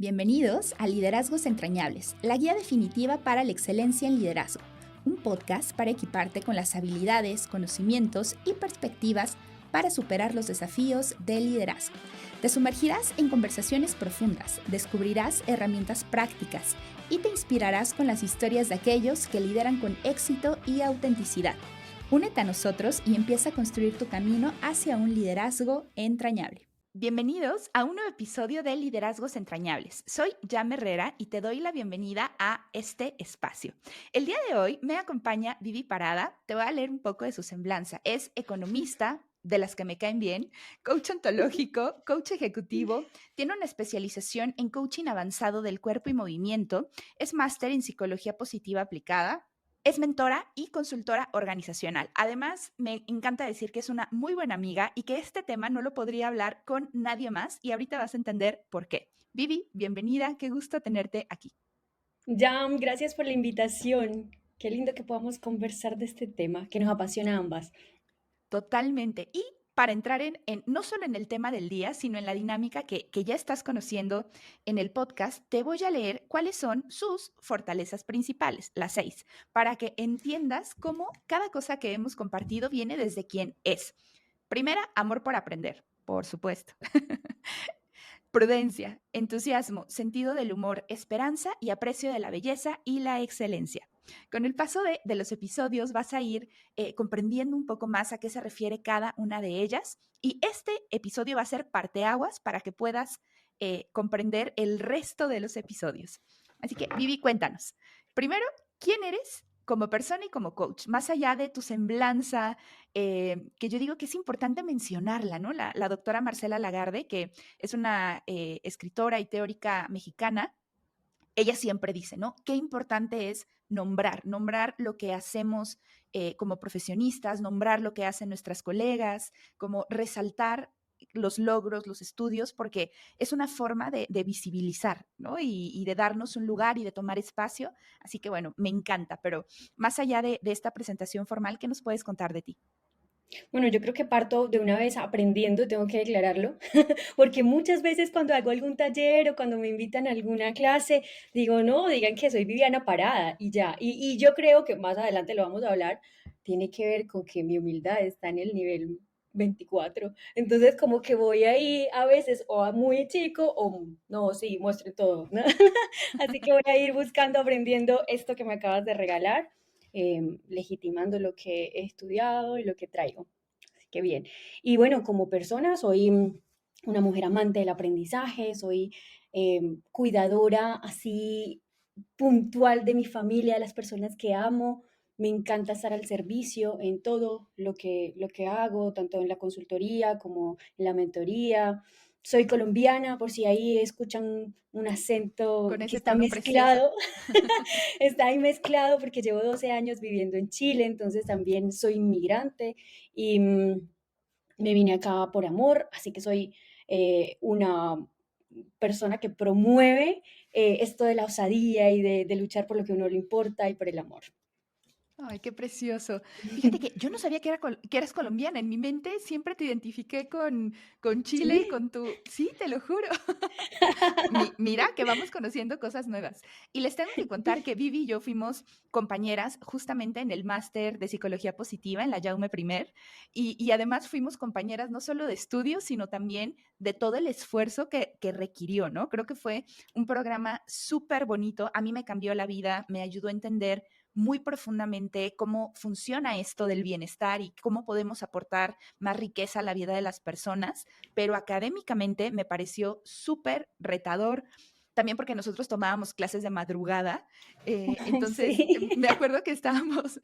Bienvenidos a Liderazgos Entrañables, la guía definitiva para la excelencia en liderazgo, un podcast para equiparte con las habilidades, conocimientos y perspectivas para superar los desafíos del liderazgo. Te sumergirás en conversaciones profundas, descubrirás herramientas prácticas y te inspirarás con las historias de aquellos que lideran con éxito y autenticidad. Únete a nosotros y empieza a construir tu camino hacia un liderazgo entrañable. Bienvenidos a un nuevo episodio de Liderazgos Entrañables. Soy Jam Herrera y te doy la bienvenida a este espacio. El día de hoy me acompaña Vivi Parada. Te voy a leer un poco de su semblanza. Es economista, de las que me caen bien, coach ontológico, coach ejecutivo, tiene una especialización en coaching avanzado del cuerpo y movimiento, es máster en psicología positiva aplicada. Es mentora y consultora organizacional. Además, me encanta decir que es una muy buena amiga y que este tema no lo podría hablar con nadie más y ahorita vas a entender por qué. Vivi, bienvenida, qué gusto tenerte aquí. Jam, gracias por la invitación. Qué lindo que podamos conversar de este tema que nos apasiona a ambas. Totalmente. Y para entrar no solo en el tema del día, sino en la dinámica que ya estás conociendo en el podcast, te voy a leer cuáles son sus fortalezas principales, las 6, para que entiendas cómo cada cosa que hemos compartido viene desde quién es. Primera, amor por aprender, por supuesto. Prudencia, entusiasmo, sentido del humor, esperanza y aprecio de la belleza y la excelencia. Con el paso de los episodios vas a ir comprendiendo un poco más a qué se refiere cada una de ellas y este episodio va a ser parteaguas para que puedas comprender el resto de los episodios. Así que, Vivi, cuéntanos. Primero, ¿quién eres como persona y como coach? Más allá de tu semblanza, que yo digo que es importante mencionarla, ¿no? La doctora Marcela Lagarde, que es una escritora y teórica mexicana, ella siempre dice, ¿no? Qué importante es nombrar lo que hacemos como profesionistas, nombrar lo que hacen nuestras colegas, como resaltar los logros, los estudios, porque es una forma de visibilizar, ¿no? Y de darnos un lugar y de tomar espacio. Así que bueno, me encanta, pero más allá de esta presentación formal, ¿qué nos puedes contar de ti? Bueno, yo creo que parto de una vez aprendiendo, tengo que declararlo, porque muchas veces cuando hago algún taller o cuando me invitan a alguna clase, digo, no, digan que soy Viviana Parada y ya. Y yo creo que más adelante lo vamos a hablar, tiene que ver con que mi humildad está en el nivel 24. Entonces, como que voy ahí a veces o a muy chico o no, sí, muestre todo, ¿no? Así que voy a ir buscando, aprendiendo esto que me acabas de regalar, legitimando lo que he estudiado y lo que traigo. Así que bien. Y bueno, como persona soy una mujer amante del aprendizaje, soy cuidadora así puntual de mi familia, de las personas que amo. Me encanta estar al servicio en todo lo que hago, tanto en la consultoría como en la mentoría. Soy colombiana, por si ahí escuchan un acento Con que ese está tono precioso. mezclado. Está ahí mezclado porque llevo 12 años viviendo en Chile, entonces también soy inmigrante y me vine acá por amor, así que soy una persona que promueve esto de la osadía y de luchar por lo que a uno le importa y por el amor. Ay, qué precioso. Fíjate que yo no sabía que eras colombiana. En mi mente siempre te identifiqué con Chile y Sí. con tu... Sí, te lo juro. Mira que vamos conociendo cosas nuevas. Y les tengo que contar que Vivi y yo fuimos compañeras justamente en el máster de psicología positiva en la Jaume Primer. Y además fuimos compañeras no solo de estudios, sino también de todo el esfuerzo que requirió, ¿no? Creo que fue un programa súper bonito. A mí me cambió la vida, me ayudó a entender muy profundamente cómo funciona esto del bienestar y cómo podemos aportar más riqueza a la vida de las personas, pero académicamente me pareció súper retador, también porque nosotros tomábamos clases de madrugada, entonces Sí. me acuerdo que estábamos,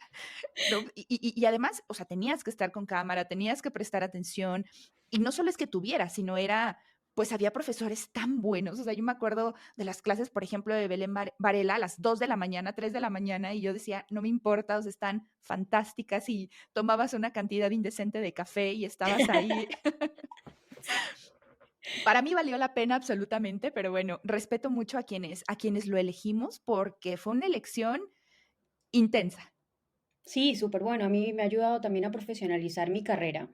¿no? Y además, o sea, tenías que estar con cámara, tenías que prestar atención, y no solo es que tuvieras, sino era, pues había profesores tan buenos, o sea, yo me acuerdo de las clases, por ejemplo, de Belén Varela a las 2 de la mañana, 3 de la mañana, y yo decía, no me importa, o sea, están fantásticas, y tomabas una cantidad indecente de café y estabas ahí. Para mí valió la pena absolutamente, pero bueno, respeto mucho a quienes lo elegimos porque fue una elección intensa. Sí, súper bueno. A mí me ha ayudado también a profesionalizar mi carrera,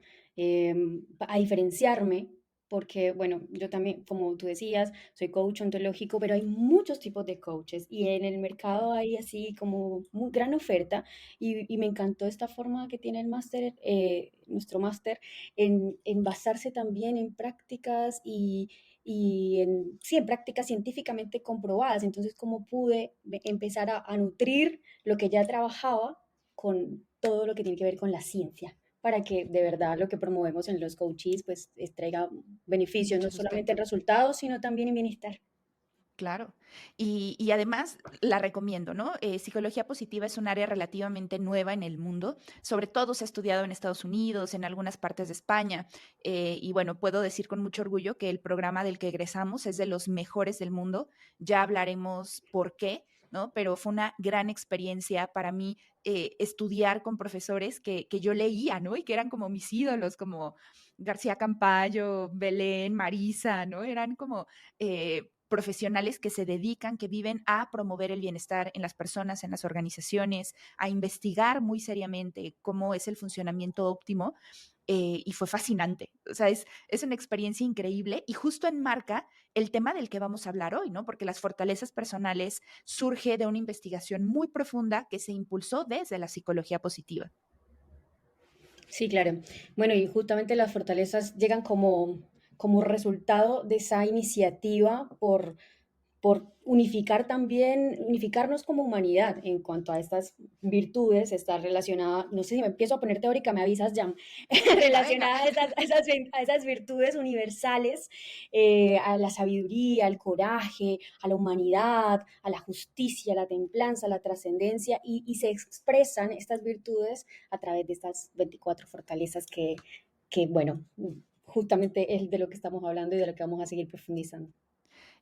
a diferenciarme. porque, bueno, yo también, como tú decías, soy coach ontológico, pero hay muchos tipos de coaches y en el mercado hay así como muy gran oferta y me encantó esta forma que tiene el máster, nuestro máster, en basarse también en prácticas y en, sí, en prácticas científicamente comprobadas. Entonces, cómo pude empezar a nutrir lo que ya trabajaba con todo lo que tiene que ver con la ciencia para que de verdad lo que promovemos en los coaches pues traiga beneficios, no Muchos solamente en aspectos. resultados, sino también en bienestar. Claro. Y además la recomiendo, ¿no? Psicología positiva es un área relativamente nueva en el mundo. Sobre todo se ha estudiado en Estados Unidos, en algunas partes de España. Y bueno, puedo decir con mucho orgullo que el programa del que egresamos es de los mejores del mundo. Ya hablaremos por qué, ¿no? Pero fue una gran experiencia para mí estudiar con profesores que yo leía, ¿no? Y que eran como mis ídolos, como García Campayo, Belén, Marisa, ¿no? Eran como profesionales que se dedican, que viven a promover el bienestar en las personas, en las organizaciones, a investigar muy seriamente cómo es el funcionamiento óptimo. Y fue fascinante. O sea, es una experiencia increíble y justo enmarca el tema del que vamos a hablar hoy, ¿no? Porque las fortalezas personales surge de una investigación muy profunda que se impulsó desde la psicología positiva. Sí, claro. Bueno, y justamente las fortalezas llegan como resultado de esa iniciativa por unificar también, unificarnos como humanidad en cuanto a estas virtudes, está relacionada, no sé si me empiezo a poner teórica, me avisas, Jam, Venga, venga. relacionada a esas virtudes universales, a la sabiduría, al coraje, a la humanidad, a la justicia, a la templanza, a la trascendencia, y se expresan estas virtudes a través de estas 24 fortalezas bueno, justamente es de lo que estamos hablando y de lo que vamos a seguir profundizando.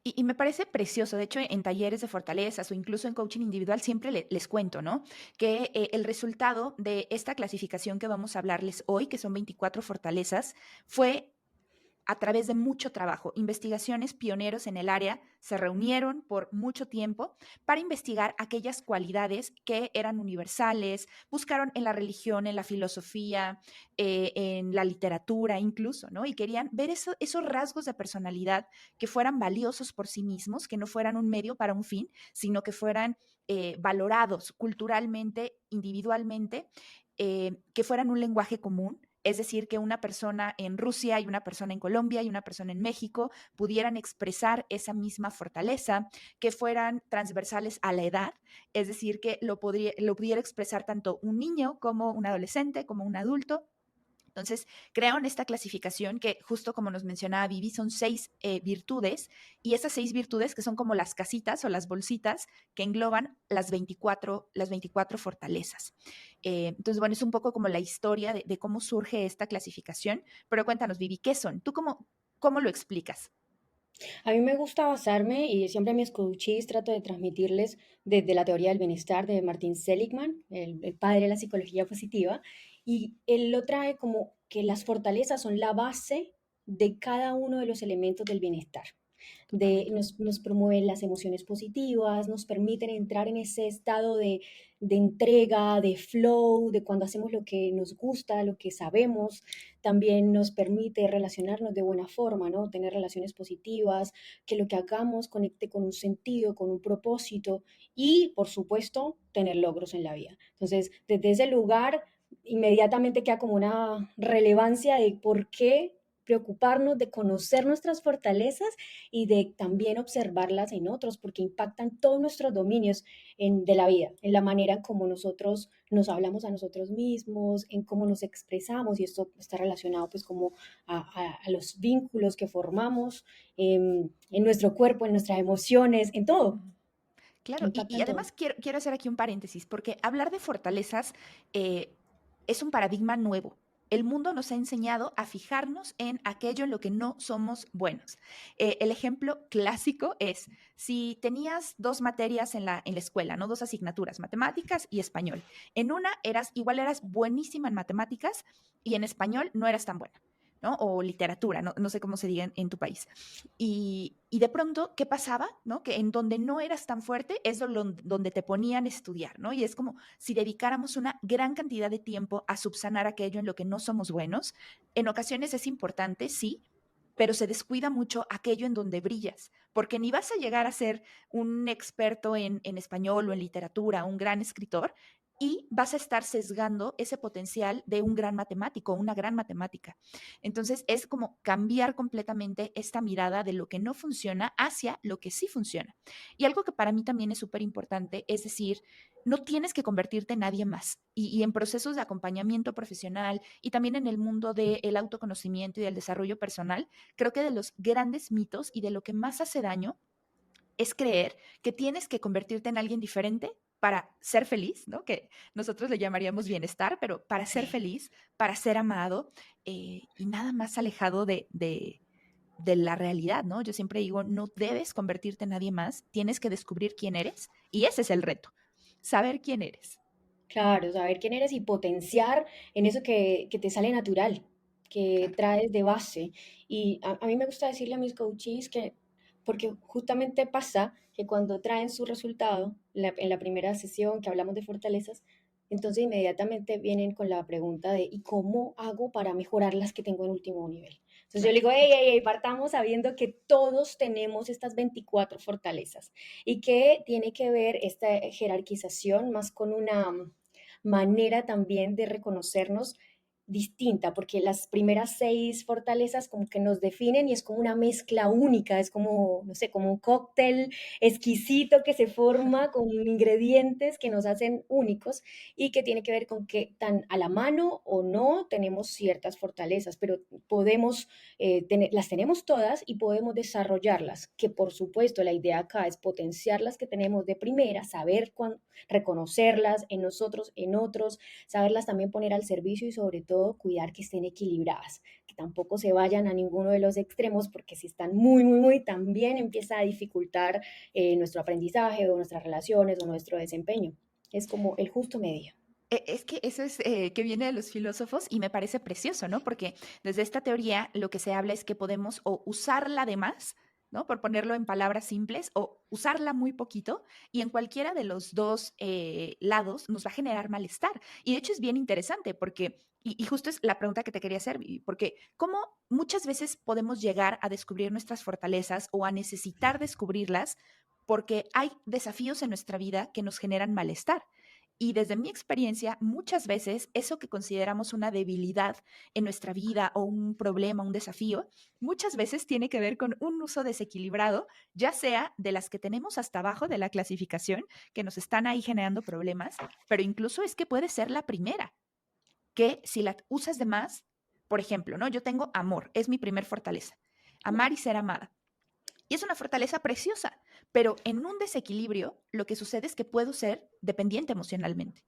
Y me parece precioso, de hecho, en talleres de fortalezas o incluso en coaching individual siempre les cuento, ¿no? Que el resultado de esta clasificación que vamos a hablarles hoy, que son 24 fortalezas, fue a través de mucho trabajo. Investigaciones pioneros en el área se reunieron por mucho tiempo para investigar aquellas cualidades que eran universales, buscaron en la religión, en la filosofía, en la literatura incluso, ¿no? Y querían ver esos rasgos de personalidad que fueran valiosos por sí mismos, que no fueran un medio para un fin, sino que fueran valorados culturalmente, individualmente, que fueran un lenguaje común, es decir, que una persona en Rusia y una persona en Colombia y una persona en México pudieran expresar esa misma fortaleza, que fueran transversales a la edad, es decir, que lo pudiera expresar tanto un niño como un adolescente, como un adulto. Entonces, crearon esta clasificación que, justo como nos mencionaba Vivi, son 6 virtudes, y esas 6 virtudes que son como las casitas o las bolsitas que engloban las 24 fortalezas. Entonces, bueno, es un poco como la historia de cómo surge esta clasificación, pero cuéntanos, Vivi, ¿qué son? ¿Tú cómo lo explicas? A mí me gusta basarme y siempre a mis coaches trato de transmitirles desde la teoría del bienestar de Martin Seligman, el padre de la psicología positiva, y él lo trae como que las fortalezas son la base de cada uno de los elementos del bienestar. Totalmente. Nos promueven las emociones positivas, nos permiten entrar en ese estado de entrega, de flow, de cuando hacemos lo que nos gusta, lo que sabemos, también nos permite relacionarnos de buena forma, ¿no? Tener relaciones positivas, que lo que hagamos conecte con un sentido, con un propósito y, por supuesto, tener logros en la vida. Entonces, desde ese lugar, inmediatamente queda como una relevancia de por qué preocuparnos de conocer nuestras fortalezas y de también observarlas en otros, porque impactan todos nuestros dominios de la vida, en la manera como nosotros nos hablamos a nosotros mismos, en cómo nos expresamos, y esto está relacionado pues como a los vínculos que formamos en nuestro cuerpo, en nuestras emociones, en todo, Ujú. Claro, y impactan todo. además quiero hacer aquí un paréntesis, porque hablar de fortalezas es un paradigma nuevo. El mundo nos ha enseñado a fijarnos en aquello en lo que no somos buenos. El ejemplo clásico es, si tenías dos materias en la escuela, ¿no? Dos asignaturas, matemáticas y español. En una igual eras buenísima en matemáticas y en español no eras tan buena, ¿no? O literatura, no sé cómo se diga en tu país. Y de pronto, ¿qué pasaba? ¿No? Que en donde no eras tan fuerte es donde te ponían a estudiar, ¿no? Y es como si dedicáramos una gran cantidad de tiempo a subsanar aquello en lo que no somos buenos. En ocasiones es importante, sí, pero se descuida mucho aquello en donde brillas, porque ni vas a llegar a ser un experto en español o en literatura, un gran escritor, y vas a estar sesgando ese potencial de un gran matemático, una gran matemática. Entonces es como cambiar completamente esta mirada de lo que no funciona hacia lo que sí funciona. Y algo que para mí también es súper importante es decir, no tienes que convertirte en nadie más. Y en procesos de acompañamiento profesional y también en el mundo del autoconocimiento y del desarrollo personal, creo que de los grandes mitos y de lo que más hace daño es creer que tienes que convertirte en alguien diferente para ser feliz, ¿no? Que nosotros le llamaríamos bienestar, pero para ser Sí. feliz, para ser amado y nada más alejado de la realidad, ¿no? Yo siempre digo, no debes convertirte en nadie más, tienes que descubrir quién eres y ese es el reto, saber quién eres. Claro, saber quién eres y potenciar en eso que te sale natural, que Claro. traes de base. Y a mí me gusta decirle a mis coaches que, porque justamente pasa que cuando traen su resultado, en la primera sesión que hablamos de fortalezas, entonces inmediatamente vienen con la pregunta de, ¿y cómo hago para mejorar las que tengo en último nivel? Entonces yo le Claro. digo, hey, hey, hey, partamos sabiendo que todos tenemos estas 24 fortalezas y que tiene que ver esta jerarquización más con una manera también de reconocernos distinta, porque las primeras 6 fortalezas como que nos definen y es como una mezcla única, es como, no sé, como un cóctel exquisito que se forma con ingredientes que nos hacen únicos y que tiene que ver con que tan a la mano o no tenemos ciertas fortalezas, pero podemos, las tenemos todas y podemos desarrollarlas, que por supuesto la idea acá es potenciar las que tenemos de primera, saber reconocerlas en nosotros, en otros, saberlas también poner al servicio y sobre todo cuidar que estén equilibradas, que tampoco se vayan a ninguno de los extremos, porque si están muy, muy, muy, también empieza a dificultar nuestro aprendizaje o nuestras relaciones o nuestro desempeño. Es como el justo medio. Es que eso es que viene de los filósofos y me parece precioso, ¿no? Porque desde esta teoría lo que se habla es que podemos o usarla de más, ¿no? Por ponerlo en palabras simples, o usarla muy poquito y en cualquiera de los dos lados nos va a generar malestar. Y de hecho es bien interesante porque, y justo es la pregunta que te quería hacer, porque cómo muchas veces podemos llegar a descubrir nuestras fortalezas o a necesitar descubrirlas porque hay desafíos en nuestra vida que nos generan malestar. Y desde mi experiencia, muchas veces eso que consideramos una debilidad en nuestra vida o un problema, un desafío, muchas veces tiene que ver con un uso desequilibrado, ya sea de las que tenemos hasta abajo de la clasificación, que nos están ahí generando problemas, pero incluso es que puede ser la primera, que si la usas de más, por ejemplo, ¿no? Yo tengo amor, es mi primer fortaleza, amar y ser amada. Y es una fortaleza preciosa, pero en un desequilibrio lo que sucede es que puedo ser dependiente emocionalmente.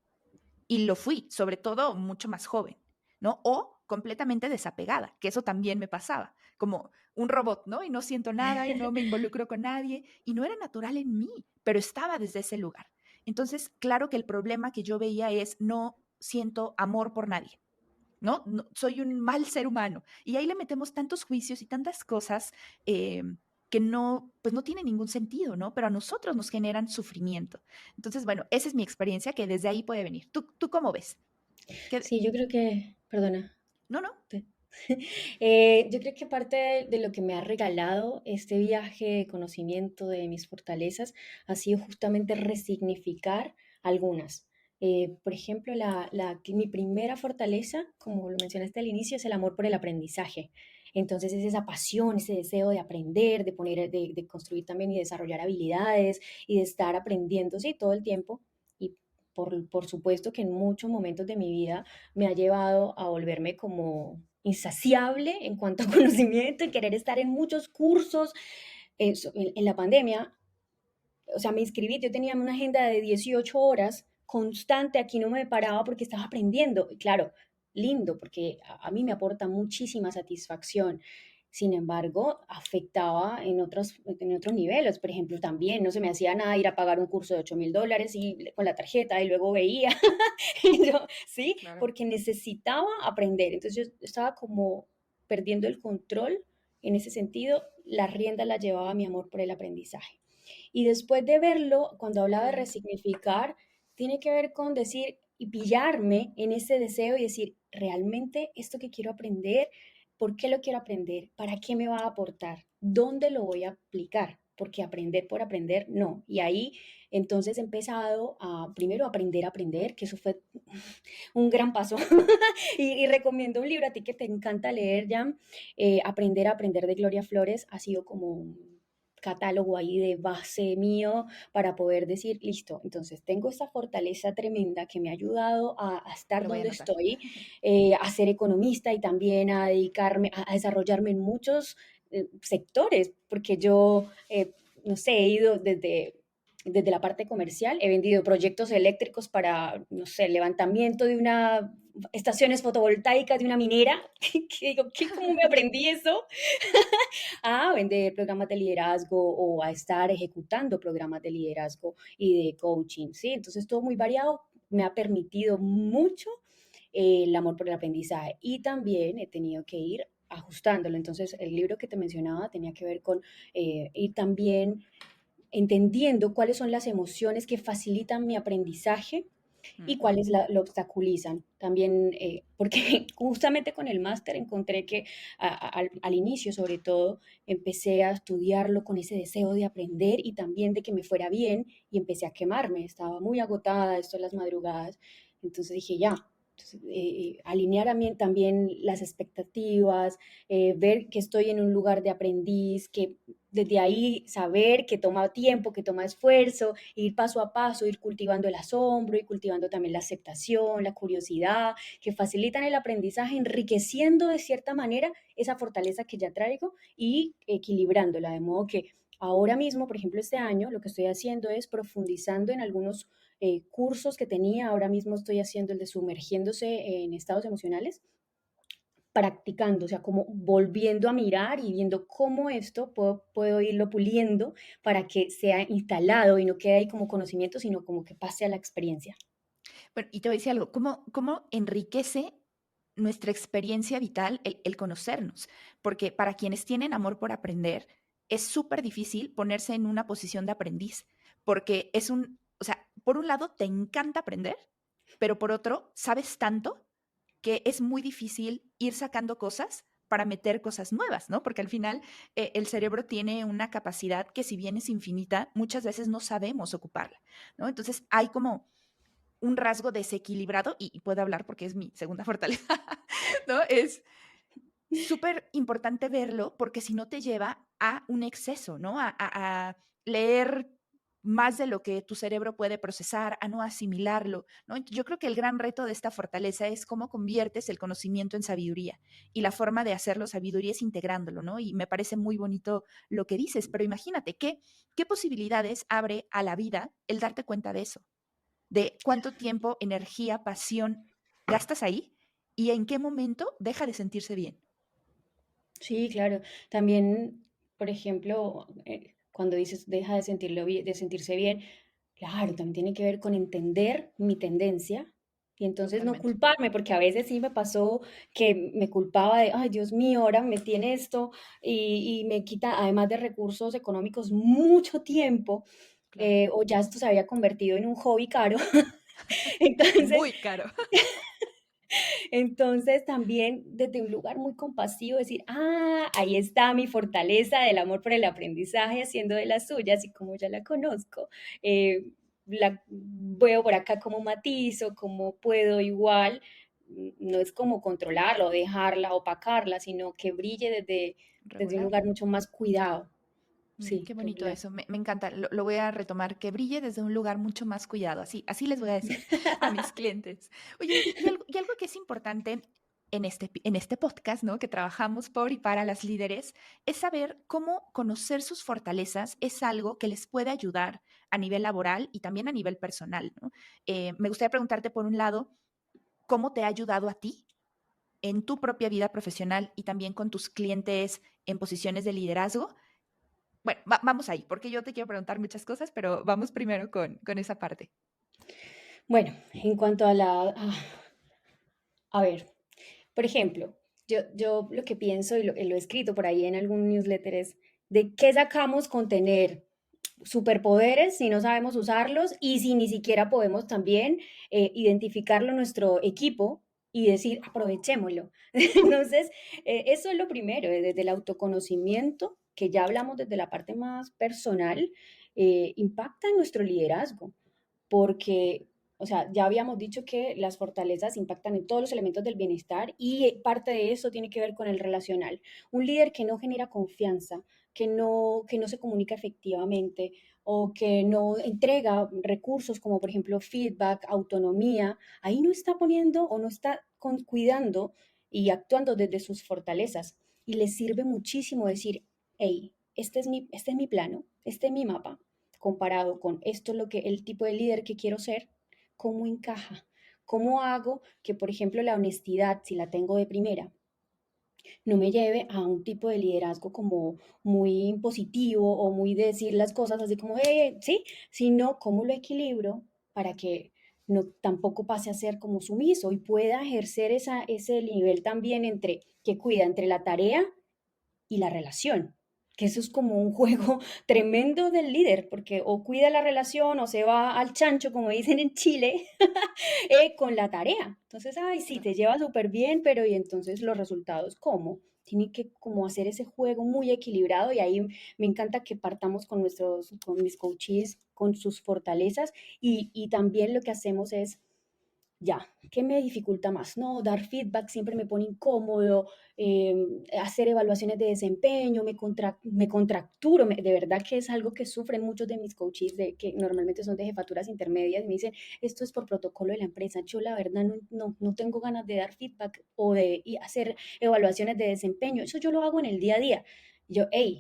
Y lo fui, sobre todo mucho más joven, ¿no? O completamente desapegada, que eso también me pasaba, como un robot, ¿no? Y no siento nada y no me involucro con nadie y no era natural en mí, pero estaba desde ese lugar. Entonces, claro que el problema que yo veía es no siento amor por nadie. ¿No? Soy un mal ser humano. Y ahí le metemos tantos juicios y tantas cosas eh, que no, pues no tiene ningún sentido, ¿no? Pero a nosotros nos generan sufrimiento. Entonces, bueno, esa es mi experiencia que desde ahí puede venir. ¿Tú cómo ves? ¿Qué? Sí, yo creo que, perdona. No, no. te- yo creo que parte de lo que me ha regalado este viaje de conocimiento de mis fortalezas ha sido justamente resignificar algunas. Por ejemplo, mi primera fortaleza, como lo mencionaste al inicio, es el amor por el aprendizaje. Entonces es esa pasión, ese deseo de aprender, de construir también y desarrollar habilidades y de estar aprendiendo, sí, todo el tiempo. Y por supuesto que en muchos momentos de mi vida me ha llevado a volverme como insaciable en cuanto a conocimiento y querer estar en muchos cursos. En la pandemia, o sea, me inscribí, yo tenía una agenda de 18 horas constante, aquí no me paraba porque estaba aprendiendo. Y claro, lindo, porque a mí me aporta muchísima satisfacción. Sin embargo, afectaba en otros niveles. Por ejemplo, también no se me hacía nada ir a pagar un curso de $8,000 y, con la tarjeta y luego veía, y yo, ¿sí? Claro. Porque necesitaba aprender. Entonces yo estaba como perdiendo el control en ese sentido. La rienda la llevaba mi amor por el aprendizaje. Y después de verlo, cuando Qué hablaba de bonito. resignificar, tiene que ver con decir y pillarme en ese deseo y decir, realmente esto que quiero aprender ¿por qué lo quiero aprender? ¿Para qué me va a aportar? ¿Dónde lo voy a aplicar? Porque aprender por aprender, no. Y ahí entonces he empezado a primero aprender a aprender, que eso fue un gran paso. Y recomiendo un libro a ti que te encanta leer, Jan, Aprender a aprender de Gloria Flores. Ha sido como un catálogo ahí de base mío para poder decir, listo, entonces tengo esta fortaleza tremenda que me ha ayudado a estar Lo voy a donde anotar. estoy, a ser economista y también a dedicarme, a desarrollarme en muchos sectores, porque yo, no sé, he ido desde la parte comercial, he vendido proyectos eléctricos para, no sé, levantamiento de una estaciones fotovoltaicas de una minera, que digo, ¿qué, ¿cómo me aprendí eso? A vender programas de liderazgo o a estar ejecutando programas de liderazgo y de coaching, ¿sí? Entonces, todo muy variado me ha permitido mucho el amor por el aprendizaje y también he tenido que ir ajustándolo. Entonces, el libro que te mencionaba tenía que ver con ir también entendiendo cuáles son las emociones que facilitan mi aprendizaje y Ujú. cuáles lo obstaculizan. También, porque justamente con el máster encontré que al inicio, sobre todo, empecé a estudiarlo con ese deseo de aprender y también de que me fuera bien y empecé a quemarme. Estaba muy agotada, esto de las madrugadas. Entonces dije, ya. Entonces, alinear también las expectativas, ver que estoy en un lugar de aprendiz, que desde ahí saber que toma tiempo, que toma esfuerzo, ir paso a paso, ir cultivando el asombro y cultivando también la aceptación, la curiosidad, que facilitan el aprendizaje, enriqueciendo de cierta manera esa fortaleza que ya traigo y equilibrándola, de modo que ahora mismo, por ejemplo, este año, lo que estoy haciendo es profundizando en algunos cursos que tenía, ahora mismo estoy haciendo el de sumergiéndose en estados emocionales, practicando, o sea, como volviendo a mirar y viendo cómo esto puedo irlo puliendo para que sea instalado y no quede ahí como conocimiento, sino como que pase a la experiencia. Bueno, y te voy a decir algo, ¿cómo enriquece nuestra experiencia vital el conocernos? Porque para quienes tienen amor por aprender, es súper difícil ponerse en una posición de aprendiz, porque o sea, por un lado te encanta aprender, pero por otro, sabes tanto que es muy difícil ir sacando cosas para meter cosas nuevas, ¿no? Porque al final el cerebro tiene una capacidad que si bien es infinita, muchas veces no sabemos ocuparla, ¿no? Entonces hay como un rasgo desequilibrado, y puedo hablar porque es mi segunda fortaleza, ¿no? Es súper importante verlo porque si no te lleva a un exceso, ¿no? A leer más de lo que tu cerebro puede procesar, a no asimilarlo, ¿no? Yo creo que el gran reto de esta fortaleza es cómo conviertes el conocimiento en sabiduría y la forma de hacerlo sabiduría es integrándolo, ¿no? Y me parece muy bonito lo que dices, pero imagínate qué posibilidades abre a la vida el darte cuenta de eso, de cuánto tiempo, energía, pasión gastas ahí y en qué momento deja de sentirse bien. Sí, claro. También, por ejemplo, cuando dices deja de de sentirse bien, claro, también tiene que ver con entender mi tendencia y entonces no Totalmente. culparme, porque a veces sí me pasó que me culpaba de, ay, Dios mío, ahora me tiene esto y me quita, además de recursos económicos, mucho tiempo, Claro. o ya esto se había convertido en un hobby caro. Entonces, Muy caro. entonces también desde un lugar muy compasivo decir, ahí está mi fortaleza del amor por el aprendizaje haciendo de las suyas y como ya la conozco, la veo por acá como matizo, como puedo igual, no es como controlarla o dejarla, opacarla, sino que brille desde un lugar Regularla. mucho más cuidado. Sí, Qué bonito regular. eso, me encanta. Lo voy a retomar, que brille desde un lugar mucho más cuidado. Así les voy a decir a mis clientes. Oye, y algo que es importante en este podcast, ¿no? Que trabajamos por y para las líderes, es saber cómo conocer sus fortalezas es algo que les puede ayudar a nivel laboral y también a nivel personal, ¿no? Me gustaría preguntarte, por un lado, ¿cómo te ha ayudado a ti en tu propia vida profesional y también con tus clientes en posiciones de liderazgo? Bueno, vamos ahí, porque yo te quiero preguntar muchas cosas, pero vamos primero con esa parte. Bueno, en cuanto a ver, por ejemplo, yo lo que pienso y lo he escrito por ahí en algún newsletter es, ¿de qué sacamos con tener superpoderes si no sabemos usarlos y si ni siquiera podemos también identificarlo en nuestro equipo? y decir, aprovechémoslo. Entonces, eso es lo primero, desde el autoconocimiento, que ya hablamos desde la parte más personal, impacta en nuestro liderazgo, porque, o sea, ya habíamos dicho que las fortalezas impactan en todos los elementos del bienestar y parte de eso tiene que ver con el relacional. Un líder que no genera confianza, que no se comunica efectivamente o que no entrega recursos como por ejemplo feedback, autonomía, ahí no está poniendo o no está cuidando y actuando desde sus fortalezas. Y le sirve muchísimo decir, hey, este es mi plano, este es mi mapa, comparado con esto es lo que el tipo de líder que quiero ser, ¿cómo encaja? ¿Cómo hago que, por ejemplo, la honestidad, si la tengo de primera, no me lleve a un tipo de liderazgo como muy impositivo o muy de decir las cosas así como, sí, sino cómo lo equilibro para que no tampoco pase a ser como sumiso y pueda ejercer ese nivel también entre que cuida entre la tarea y la relación, que eso es como un juego tremendo del líder, porque o cuida la relación o se va al chancho, como dicen en Chile, con la tarea. Entonces, ay, sí, te lleva súper bien, pero ¿y entonces los resultados cómo? Tiene que como hacer ese juego muy equilibrado y ahí me encanta que partamos con mis coaches, con sus fortalezas y también lo que hacemos es ya, ¿qué me dificulta más? No, dar feedback siempre me pone incómodo, hacer evaluaciones de desempeño, me contracturo, de verdad que es algo que sufren muchos de mis coaches, que normalmente son de jefaturas intermedias, y me dicen, esto es por protocolo de la empresa, yo la verdad no tengo ganas de dar feedback o de hacer evaluaciones de desempeño, eso yo lo hago en el día a día. Y yo, hey,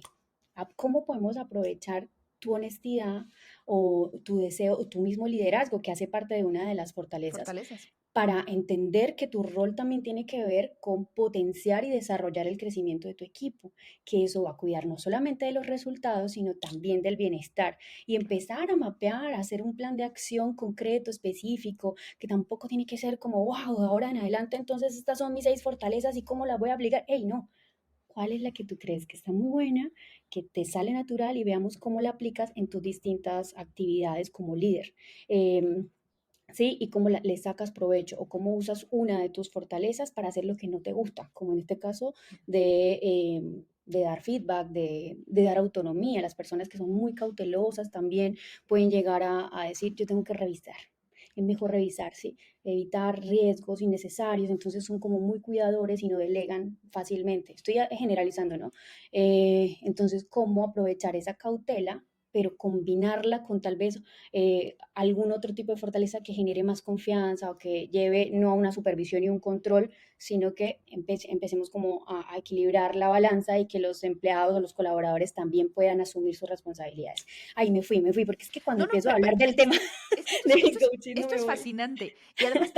¿cómo podemos aprovechar tu honestidad o tu deseo o tu mismo liderazgo, que hace parte de una de las fortalezas, Fortalezas. para entender que tu rol también tiene que ver con potenciar y desarrollar el crecimiento de tu equipo, que eso va a cuidar no solamente de los resultados, sino también del bienestar y empezar a mapear, a hacer un plan de acción concreto, específico, que tampoco tiene que ser como, wow, ahora en adelante entonces estas son mis 6 fortalezas y cómo las voy a aplicar. Hey, no, ¿cuál es la que tú crees que está muy buena, que te sale natural y veamos cómo la aplicas en tus distintas actividades como líder? ¿Sí? Y cómo le sacas provecho o cómo usas una de tus fortalezas para hacer lo que no te gusta, como en este caso de dar feedback, de dar autonomía. Las personas que son muy cautelosas también pueden llegar a decir, yo tengo que revisar. Es mejor revisar, sí, evitar riesgos innecesarios, entonces son como muy cuidadores y no delegan fácilmente. Estoy generalizando, ¿no? Entonces, ¿cómo aprovechar esa cautela, pero combinarla con tal vez algún otro tipo de fortaleza que genere más confianza o que lleve no a una supervisión y un control, sino que empecemos como a equilibrar la balanza y que los empleados o los colaboradores también puedan asumir sus responsabilidades? Ay, me fui, porque es que cuando No, no, empiezo a hablar del tema esto de es, mi coaching no esto me es voy. fascinante. Y además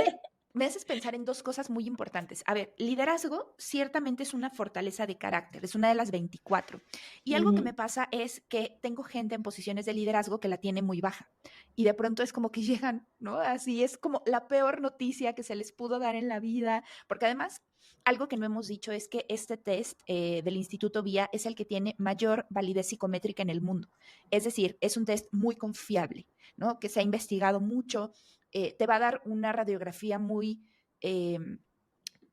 me haces pensar en dos cosas muy importantes. A ver, liderazgo ciertamente es una fortaleza de carácter, es una de las 24. Y algo que me Ujú. pasa es que tengo gente en posiciones de liderazgo que la tiene muy baja. Y de pronto es como que llegan, ¿no? Así es como la peor noticia que se les pudo dar en la vida. Porque además, algo que no hemos dicho es que este test del Instituto VIA es el que tiene mayor validez psicométrica en el mundo. Es decir, es un test muy confiable, ¿no? Que se ha investigado mucho, te va a dar una radiografía muy, eh,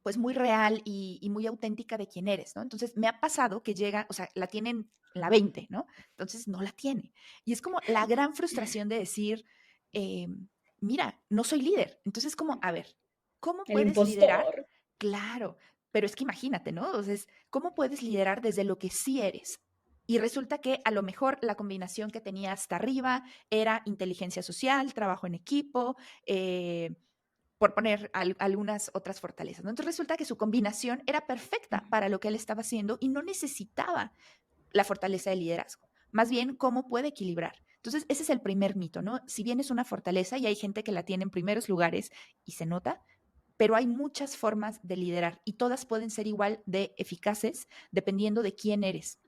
pues muy real y muy auténtica de quién eres, ¿no? Entonces me ha pasado que llega, o sea, la tienen en la 20, ¿no? Entonces no la tiene. Y es como la gran frustración de decir, eh, mira, no soy líder. Entonces como, a ver, ¿cómo El puedes liderar? impostor. Claro, pero es que imagínate, ¿no? Entonces, ¿cómo puedes liderar desde lo que sí eres? Y resulta que a lo mejor la combinación que tenía hasta arriba era inteligencia social, trabajo en equipo, por poner algunas otras fortalezas, ¿no? Entonces resulta que su combinación era perfecta para lo que él estaba haciendo y no necesitaba la fortaleza de liderazgo. Más bien, cómo puede equilibrar. Entonces, ese es el primer mito, ¿no? Si bien es una fortaleza y hay gente que la tiene en primeros lugares y se nota, pero hay muchas formas de liderar y todas pueden ser igual de eficaces dependiendo de quién eres.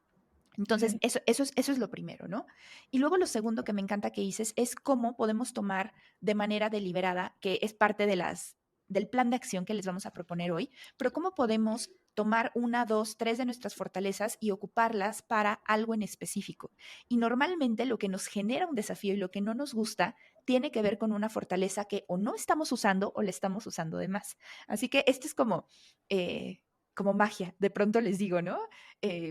Entonces, eso es lo primero, ¿no? Y luego lo segundo que me encanta que dices es cómo podemos tomar de manera deliberada, que es parte del plan de acción que les vamos a proponer hoy, pero cómo podemos tomar una, dos, tres de nuestras fortalezas y ocuparlas para algo en específico. Y normalmente lo que nos genera un desafío y lo que no nos gusta tiene que ver con una fortaleza que o no estamos usando o le estamos usando de más. Así que esto es como magia, de pronto les digo, ¿no?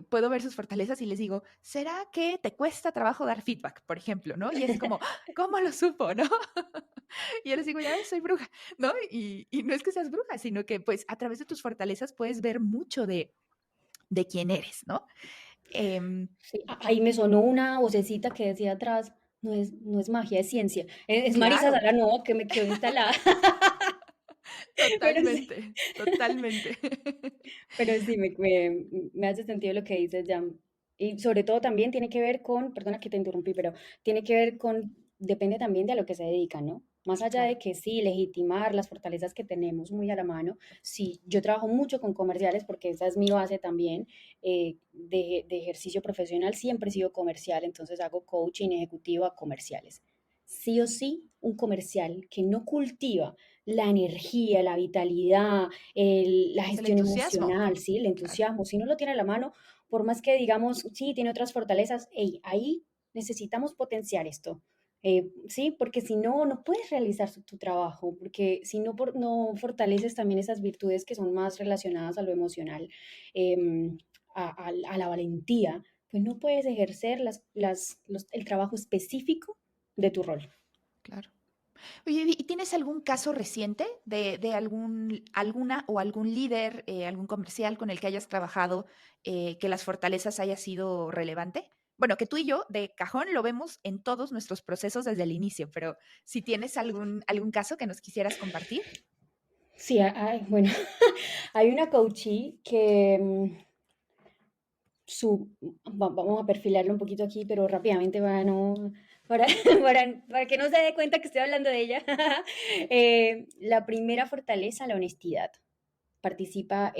Puedo ver sus fortalezas y les digo, ¿será que te cuesta trabajo dar feedback, por ejemplo, ¿no? Y es como, ¿cómo lo supo, no? Y yo les digo, ya ves, soy bruja, ¿no? Y no es que seas bruja, sino que pues a través de tus fortalezas puedes ver mucho de quién eres, ¿no? Em, Sí, ahí me sonó una vocecita que decía atrás, no es magia, es ciencia. Es Marisa claro, Salanova que me quedó instalada. Pero sí, totalmente, totalmente. pero sí, me hace sentido lo que dices, Jan. Y sobre todo también tiene que ver con, perdona que te interrumpí, pero tiene que ver con, depende también de a lo que se dedica, ¿no? Más allá Claro, de que sí, legitimar las fortalezas que tenemos muy a la mano, sí, yo trabajo mucho con comerciales porque esa es mi base también de ejercicio profesional, siempre he sido comercial, entonces hago coaching ejecutivo a comerciales. Sí o sí, un comercial que no cultiva la energía, la vitalidad, la es el gestión entusiasmo, emocional, ¿sí? El claro, entusiasmo. Si no lo tiene a la mano, por más que digamos, sí, tiene otras fortalezas, ey, ahí necesitamos potenciar esto. Sí, porque si no, no puedes realizar tu trabajo, porque si no, no fortaleces también esas virtudes que son más relacionadas a lo emocional, a la valentía, pues no puedes ejercer el trabajo específico de tu rol. claro. Oye, ¿y tienes algún caso reciente de alguna o algún líder, algún comercial con el que hayas trabajado, que las fortalezas haya sido relevante? Bueno, que tú y yo de cajón lo vemos en todos nuestros procesos desde el inicio, pero si tienes algún caso que nos quisieras compartir. Sí, bueno, hay una coachee que vamos a perfilarlo un poquito aquí, pero rápidamente para no, para, para que no se dé cuenta que estoy hablando de ella. La primera fortaleza, la honestidad. Participa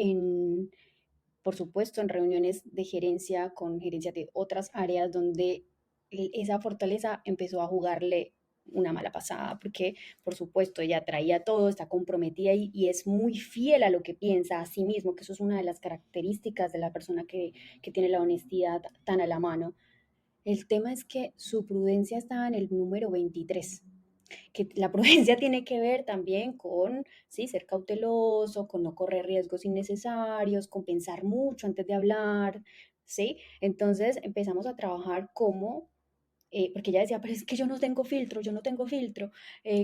por supuesto, en reuniones de gerencia con gerencias de otras áreas donde esa fortaleza empezó a jugarle una mala pasada, porque por supuesto ella traía todo, está comprometida y es muy fiel a lo que piensa a sí mismo, que eso es una de las características de la persona que tiene la honestidad tan a la mano. El tema es que su prudencia estaba en el número 23, que la prudencia tiene que ver también con, sí, ser cauteloso, con no correr riesgos innecesarios, con pensar mucho antes de hablar, ¿sí? Entonces empezamos a trabajar como porque ella decía, pero es que yo no tengo filtro, yo no tengo filtro,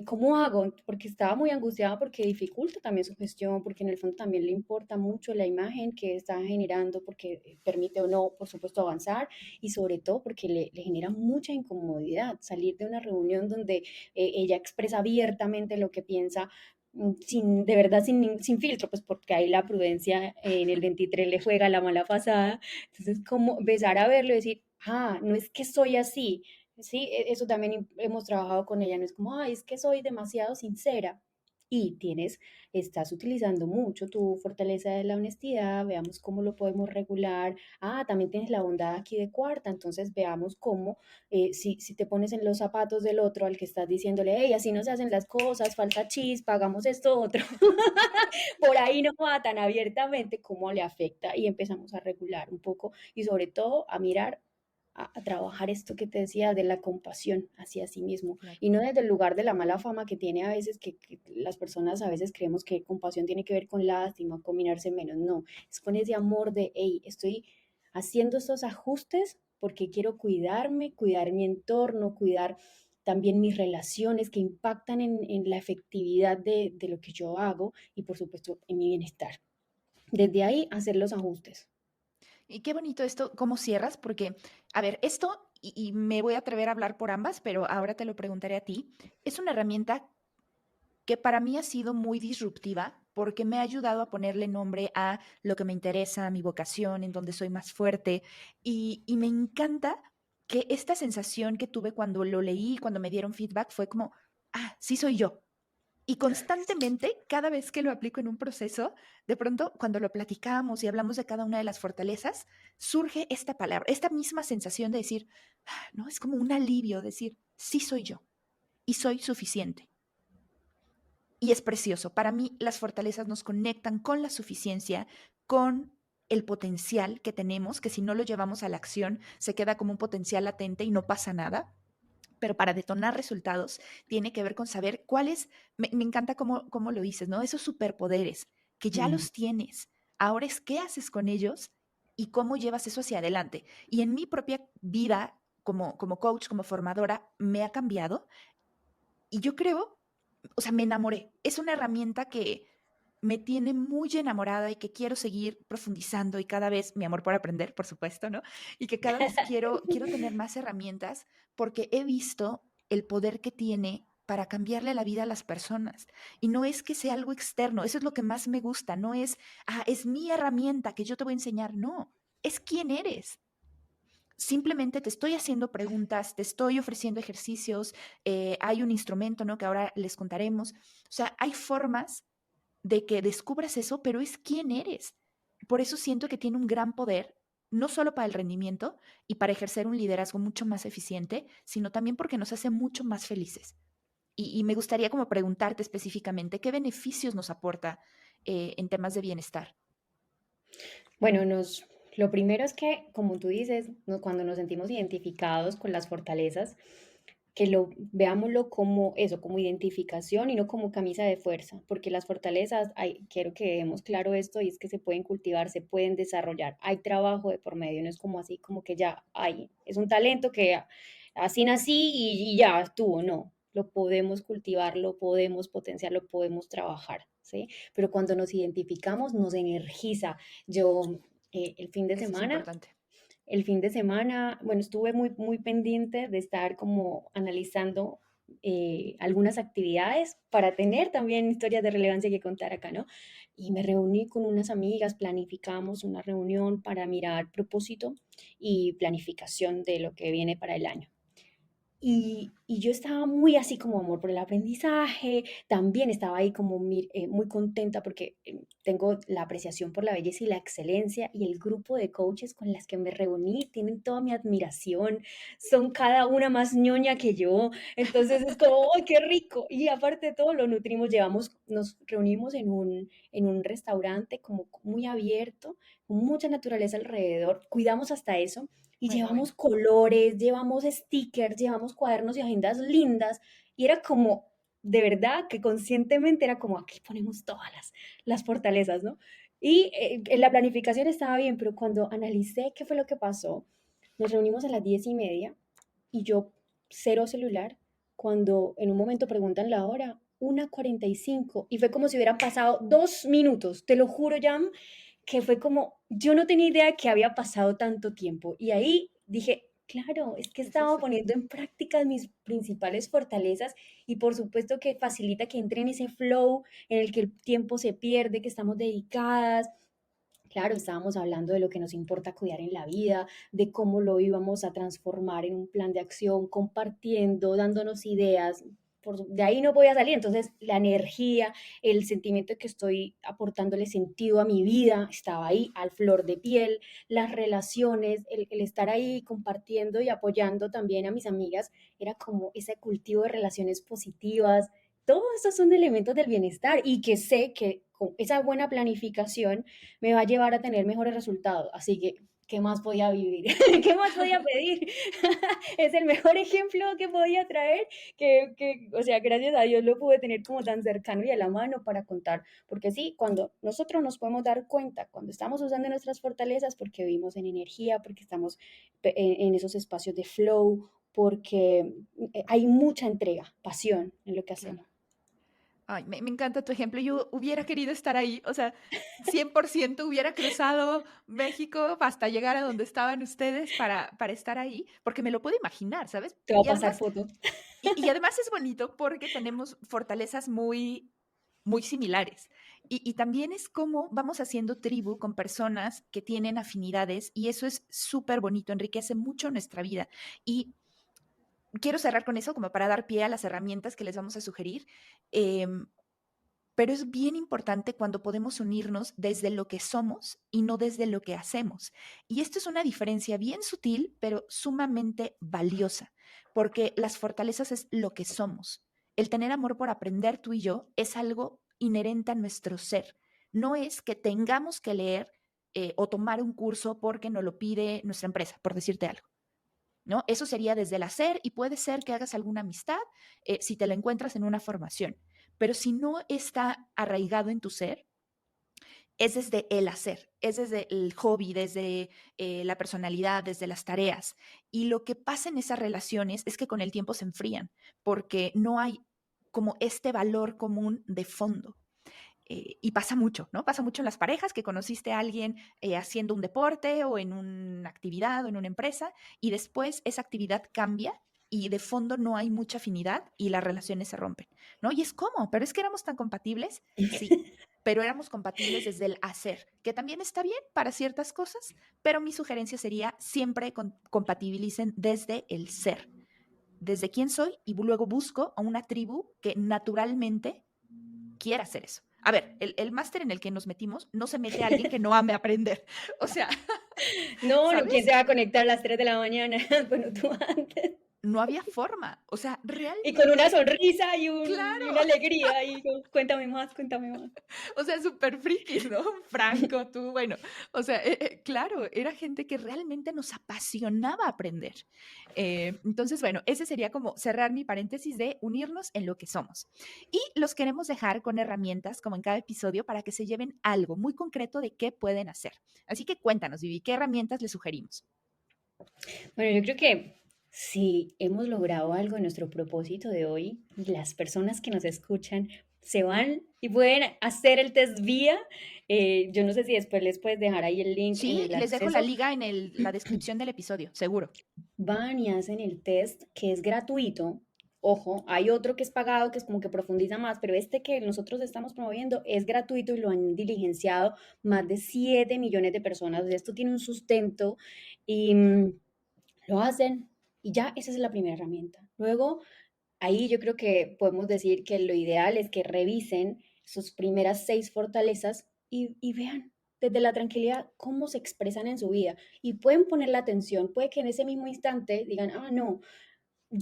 ¿cómo hago? Porque estaba muy angustiada porque dificulta también su gestión, porque en el fondo también le importa mucho la imagen que está generando, porque permite o no, por supuesto, avanzar y sobre todo porque le genera mucha incomodidad salir de una reunión donde ella expresa abiertamente lo que piensa. De verdad, sin filtro, pues porque ahí la prudencia en el 23 le juega la mala pasada. Entonces, como empezar a verlo y decir, no es que soy así, sí, eso también hemos trabajado con ella, no es como, ay, es que soy demasiado sincera. Y estás utilizando mucho tu fortaleza de la honestidad, veamos cómo lo podemos regular. También tienes la bondad aquí de cuarta, entonces veamos cómo, si te pones en los zapatos del otro al que estás diciéndole, hey, así no se hacen las cosas, falta chispa, hagamos esto otro, por ahí no va tan abiertamente, cómo le afecta y empezamos a regular un poco y sobre todo a mirar a trabajar esto que te decía de la compasión hacia sí mismo Claro. y no desde el lugar de la mala fama que tiene a veces que las personas a veces creemos que compasión tiene que ver con lástima, con mirarse menos, no, es con ese amor de, hey, estoy haciendo estos ajustes porque quiero cuidarme, cuidar mi entorno, cuidar también mis relaciones que impactan en la efectividad de lo que yo hago y por supuesto en mi bienestar. Desde ahí hacer los ajustes. Y qué bonito esto, cómo cierras, porque, a ver, esto, y me voy a atrever a hablar por ambas, pero ahora te lo preguntaré a ti, es una herramienta que para mí ha sido muy disruptiva porque me ha ayudado a ponerle nombre a lo que me interesa, a mi vocación, en donde soy más fuerte. Y me encanta que esta sensación que tuve cuando lo leí, cuando me dieron feedback, fue como, sí soy yo. Y constantemente, cada vez que lo aplico en un proceso, de pronto, cuando lo platicamos y hablamos de cada una de las fortalezas, surge esta palabra, esta misma sensación de decir, ¿no? Es como un alivio decir, sí soy yo y soy suficiente. Y es precioso. Para mí, las fortalezas nos conectan con la suficiencia, con el potencial que tenemos, que si no lo llevamos a la acción, se queda como un potencial latente y no pasa nada. Pero para detonar resultados tiene que ver con saber cuáles, me encanta cómo lo dices, ¿no? Esos superpoderes que ya Mm. los tienes. Ahora es qué haces con ellos y cómo llevas eso hacia adelante. Y en mi propia vida como coach, como formadora, me ha cambiado y yo creo, o sea, me enamoré. Es una herramienta que me tiene muy enamorada y que quiero seguir profundizando y cada vez, mi amor por aprender, por supuesto, ¿no? Y que cada vez quiero tener más herramientas porque he visto el poder que tiene para cambiarle la vida a las personas. Y no es que sea algo externo, eso es lo que más me gusta, no es, es mi herramienta que yo te voy a enseñar, no, es quién eres. Simplemente te estoy haciendo preguntas, te estoy ofreciendo ejercicios, hay un instrumento, ¿no? Que ahora les contaremos. O sea, hay formas de que descubras eso, pero es quién eres. Por eso siento que tiene un gran poder, no solo para el rendimiento y para ejercer un liderazgo mucho más eficiente, sino también porque nos hace mucho más felices. Y me gustaría como preguntarte específicamente, ¿qué beneficios nos aporta en temas de bienestar? Bueno, lo primero es que, como tú dices, cuando nos sentimos identificados con las fortalezas, que veámoslo como eso, como identificación y no como camisa de fuerza, porque las fortalezas, quiero que demos claro esto, y es que se pueden cultivar, se pueden desarrollar, hay trabajo de por medio, no es como así, como que ya hay, es un talento que así nací y ya estuvo, no, lo podemos cultivar, lo podemos potenciar, lo podemos trabajar, ¿sí? Pero cuando nos identificamos, nos energiza. Yo, el fin de Eso es semana, importante. bueno, estuve muy pendiente de estar como analizando algunas actividades para tener también historias de relevancia que contar acá, ¿no? Y me reuní con unas amigas, planificamos una reunión para mirar propósito y planificación de lo que viene para el año. Y yo estaba muy así como amor por el aprendizaje, también estaba ahí como muy contenta porque tengo la apreciación por la belleza y la excelencia y el grupo de coaches con las que me reuní tienen toda mi admiración, son cada una más ñoña que yo, entonces es como, ¡ay, qué rico! Y aparte de todo lo nutrimos, nos reunimos en un restaurante como muy abierto, con mucha naturaleza alrededor, cuidamos hasta eso y Bueno, llevamos bueno. colores, llevamos stickers, llevamos cuadernos y agendas lindas y era como, de verdad, que conscientemente era como, aquí ponemos todas las fortalezas, ¿no? Y en la planificación estaba bien, pero cuando analicé qué fue lo que pasó, nos reunimos a las 10:30 y yo cero celular, cuando en un momento preguntan la hora, 1:45 y fue como si hubieran pasado 2 minutos, te lo juro, Jam, que fue como, yo no tenía idea que había pasado tanto tiempo. Y ahí dije, claro, es que Es estaba eso. poniendo en práctica mis principales fortalezas y por supuesto que facilita que entre en ese flow en el que el tiempo se pierde, que estamos dedicadas. Claro, estábamos hablando de lo que nos importa cuidar en la vida, de cómo lo íbamos a transformar en un plan de acción, compartiendo, dándonos ideas. De ahí no voy a salir. Entonces, la energía, el sentimiento de que estoy aportándole sentido a mi vida, estaba ahí al flor de piel, las relaciones, el estar ahí compartiendo y apoyando también a mis amigas, era como ese cultivo de relaciones positivas. Todos estos son elementos del bienestar y que sé que con esa buena planificación me va a llevar a tener mejores resultados. Así que, ¿qué más podía vivir? ¿Qué más podía pedir? Es el mejor ejemplo que podía traer, o sea, gracias a Dios lo pude tener como tan cercano y a la mano para contar. Porque sí, cuando nosotros nos podemos dar cuenta, cuando estamos usando nuestras fortalezas, porque vivimos en energía, porque estamos en esos espacios de flow, porque hay mucha entrega, pasión en lo que Claro. hacemos. Ay, me encanta tu ejemplo. Yo hubiera querido estar ahí, o sea, 100% hubiera cruzado México hasta llegar a donde estaban ustedes para estar ahí, porque me lo puedo imaginar, ¿sabes? Te va a pasar foto. Y además es bonito porque tenemos fortalezas muy similares. Y también es como vamos haciendo tribu con personas que tienen afinidades y eso es súper bonito, enriquece mucho nuestra vida. Y quiero cerrar con eso como para dar pie a las herramientas que les vamos a sugerir. Em, pero es bien importante cuando podemos unirnos desde lo que somos y no desde lo que hacemos. Y esto es una diferencia bien sutil, pero sumamente valiosa, porque las fortalezas es lo que somos. El tener amor por aprender tú y yo es algo inherente a nuestro ser. No es que tengamos que leer o tomar un curso porque nos lo pide nuestra empresa, por decirte algo. ¿No? Eso sería desde el hacer y puede ser que hagas alguna amistad si te la encuentras en una formación, pero si no está arraigado en tu ser, es desde el hacer, es desde el hobby, desde la personalidad, desde las tareas. Y lo que pasa en esas relaciones es que con el tiempo se enfrían porque no hay como este valor común de fondo. Y pasa mucho, ¿no? Pasa mucho en las parejas que conociste a alguien haciendo un deporte o en una actividad o en una empresa y después esa actividad cambia y de fondo no hay mucha afinidad y las relaciones se rompen, ¿no? Y es como, pero es que éramos tan compatibles, sí, pero éramos compatibles desde el hacer, que también está bien para ciertas cosas, pero mi sugerencia sería siempre compatibilicen desde el ser, desde quién soy y luego busco a una tribu que naturalmente quiera hacer eso. A ver, el máster en el que nos metimos no se mete a alguien que no ame aprender. O sea, No, no, ¿quién ¿sabes? se va a conectar a las 3 de la mañana? Bueno, tú antes. No había forma. O sea, Y con una realmente, sonrisa y una claro. alegría, y yo, cuéntame más, cuéntame más. O sea, súper frikis, ¿no? Franco, tú, bueno. O sea, claro, era gente que realmente nos apasionaba aprender. Entonces, bueno, ese sería como cerrar mi paréntesis de unirnos en lo que somos. Y los queremos dejar con herramientas, como en cada episodio, para que se lleven algo muy concreto de qué pueden hacer. Así que cuéntanos, Vivi, ¿qué herramientas les sugerimos? Bueno, yo creo que si hemos logrado algo en nuestro propósito de hoy, las personas que nos escuchan se van y pueden hacer el test vía. Yo no sé si después les puedes dejar ahí el link en Sí, el les dejo la acceso. liga en la descripción del episodio, seguro. Van y hacen el test que es gratuito. Ojo, hay otro que es pagado, que es como que profundiza más, pero este que nosotros estamos promoviendo es gratuito y lo han diligenciado más de 7 millones de personas. O sea, esto tiene un sustento y lo hacen y ya esa es la primera herramienta. Luego, ahí yo creo que podemos decir que lo ideal es que revisen sus primeras 6 fortalezas y vean desde la tranquilidad cómo se expresan en su vida. Y pueden poner la atención, puede que en ese mismo instante digan, ah, no,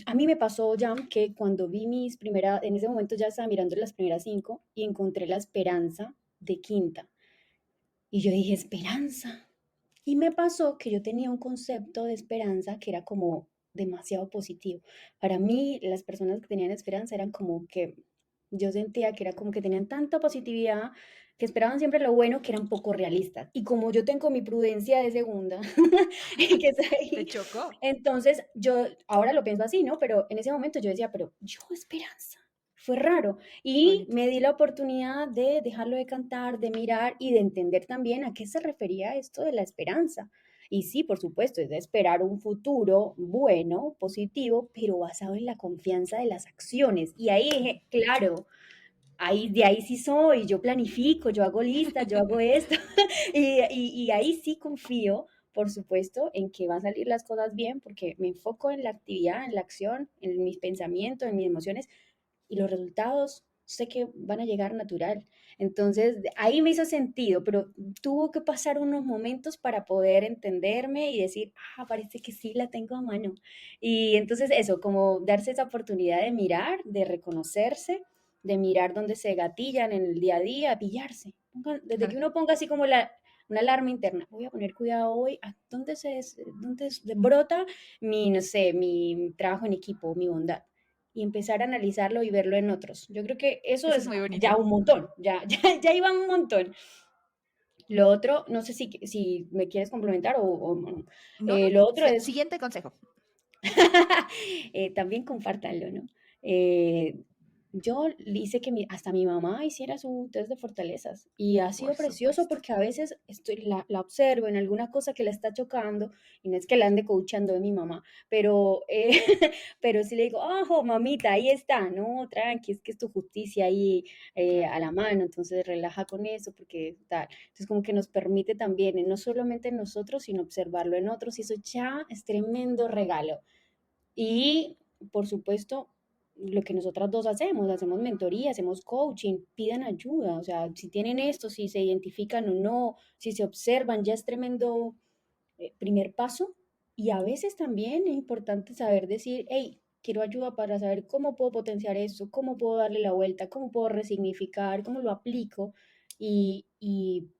a mí me pasó ya que cuando vi mis primeras, en ese momento ya estaba mirando las primeras 5 y encontré la esperanza de quinta. Y yo dije, esperanza. Y me pasó que yo tenía un concepto de esperanza que era como demasiado positivo. Para mí, las personas que tenían esperanza eran como que yo sentía que era como que tenían tanta positividad, que esperaban siempre lo bueno, que eran poco realistas. Y como yo tengo mi prudencia de segunda, que es ¿Te ahí, chocó? entonces yo ahora lo pienso así, ¿no? Pero en ese momento yo decía, pero yo esperanza. Fue raro. Qué Y bonito. me di la oportunidad de dejarlo de cantar, de mirar y de entender también a qué se refería esto de la esperanza. Y sí, por supuesto, es de esperar un futuro bueno, positivo, pero basado en la confianza de las acciones. Y ahí dije, claro, ahí, de ahí sí soy, yo planifico, yo hago listas, yo hago esto. Y ahí sí confío, por supuesto, en que van a salir las cosas bien, porque me enfoco en la actividad, en la acción, en mis pensamientos, en mis emociones, y los resultados sé que van a llegar natural. Entonces, ahí me hizo sentido, pero tuvo que pasar unos momentos para poder entenderme y decir, ah, parece que sí la tengo a mano. Y entonces eso, como darse esa oportunidad de mirar, de reconocerse, de mirar dónde se gatillan en el día a día, pillarse. Desde que uno ponga así como una alarma interna, voy a poner cuidado hoy, ¿a dónde brota mi, no sé, mi trabajo en equipo, mi bondad? Y empezar a analizarlo y verlo en otros. Yo creo que eso Eso es es muy ya bonito. un montón, ya iba un montón. Lo otro, no sé si me quieres complementar o no. No, no. Lo otro es, Siguiente consejo. también compártanlo, ¿no? Eh, yo le hice que hasta mi mamá hiciera su test de fortalezas y ha Por sido precioso supuesto. porque a veces la observo en alguna cosa que la está chocando y no es que la ande coachando de mi mamá, pero, pero sí le digo, ojo, mamita, ahí está, no, tranqui, es que es tu justicia ahí Claro. a la mano, entonces relaja con eso porque tal. Entonces como que nos permite también, no solamente en nosotros, sino observarlo en otros y eso ya es tremendo regalo. Y, por supuesto, lo que nosotras dos hacemos mentoría, hacemos coaching, pidan ayuda, o sea, si tienen esto, si se identifican o no, si se observan, ya es tremendo primer paso. Y a veces también es importante saber decir, hey, quiero ayuda para saber cómo puedo potenciar esto, cómo puedo darle la vuelta, cómo puedo resignificar, cómo lo aplico. y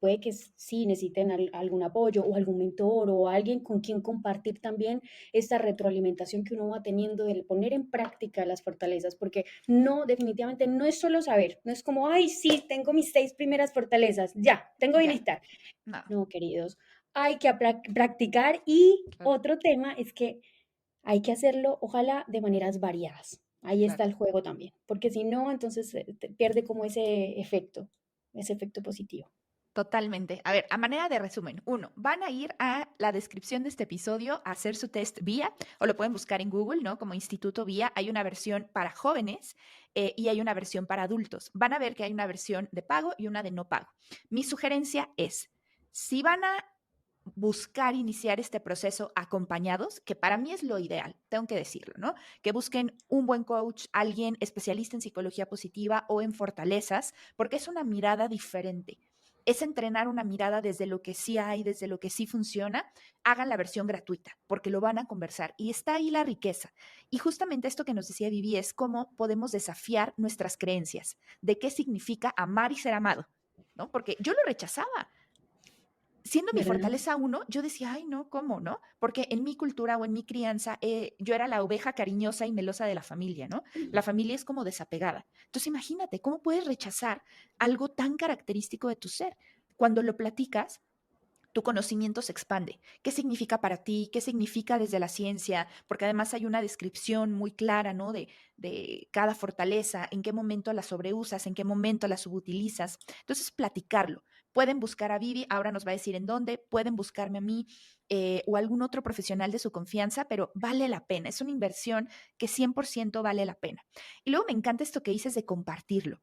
puede que sí necesiten algún apoyo o algún mentor o alguien con quien compartir también esta retroalimentación que uno va teniendo de poner en práctica las fortalezas, porque no, definitivamente no es solo saber, no es como, ay, sí, tengo mis 6 primeras fortalezas, ya, tengo Ya, bienestar. no, No, queridos, hay que practicar y claro, otro tema es que hay que hacerlo, ojalá, de maneras variadas. Ahí claro. está el juego también, porque si no, entonces pierde como ese efecto positivo. Totalmente. A ver, a manera de resumen, uno, van a ir a la descripción de este episodio a hacer su test VIA o lo pueden buscar en Google, ¿no? Como Instituto VIA. Hay una versión para jóvenes y hay una versión para adultos. Van a ver que hay una versión de pago y una de no pago. Mi sugerencia es, si van a buscar iniciar este proceso acompañados, que para mí es lo ideal, tengo que decirlo, ¿no? Que busquen un buen coach, alguien especialista en psicología positiva o en fortalezas, porque es una mirada diferente. Es entrenar una mirada desde lo que sí hay, desde lo que sí funciona. Hagan la versión gratuita, porque lo van a conversar. Y está ahí la riqueza. Y justamente esto que nos decía Vivi es cómo podemos desafiar nuestras creencias, de qué significa amar y ser amado, ¿no? Porque yo lo rechazaba siendo mi ¿Verdad? fortaleza uno, yo decía, ay, no, ¿cómo, no? Porque en mi cultura o en mi crianza, yo era la oveja cariñosa y melosa de la familia, ¿no? La familia es como desapegada. Entonces, imagínate, ¿cómo puedes rechazar algo tan característico de tu ser? Cuando lo platicas, tu conocimiento se expande. ¿Qué significa para ti? ¿Qué significa desde la ciencia? Porque además hay una descripción muy clara, ¿no? De cada fortaleza, en qué momento la sobreusas, en qué momento la subutilizas. Entonces, platicarlo. Pueden buscar a Vivi, ahora nos va a decir en dónde, pueden buscarme a mí o algún otro profesional de su confianza, pero vale la pena. Es una inversión que 100% vale la pena. Y luego me encanta esto que dices de compartirlo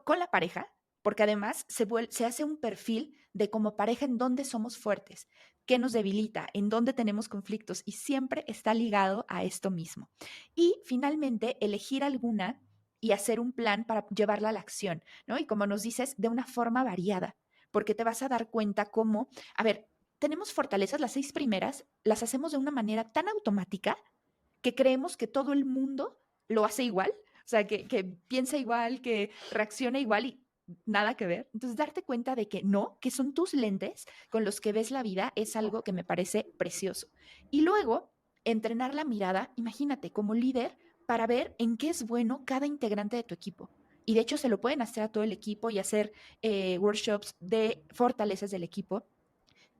con la pareja, porque además se hace un perfil de como pareja en dónde somos fuertes, qué nos debilita, en dónde tenemos conflictos y siempre está ligado a esto mismo. Y finalmente, elegir alguna y hacer un plan para llevarla a la acción, ¿no? Y como nos dices, de una forma variada, porque te vas a dar cuenta cómo, a ver, tenemos fortalezas, las 6 primeras, las hacemos de una manera tan automática que creemos que todo el mundo lo hace igual, o sea, que piensa igual, que reacciona igual y nada que ver. Entonces, darte cuenta de que no, que son tus lentes con los que ves la vida es algo que me parece precioso. Y luego, entrenar la mirada, imagínate, como líder, para ver en qué es bueno cada integrante de tu equipo. Y de hecho, se lo pueden hacer a todo el equipo y hacer workshops de fortalezas del equipo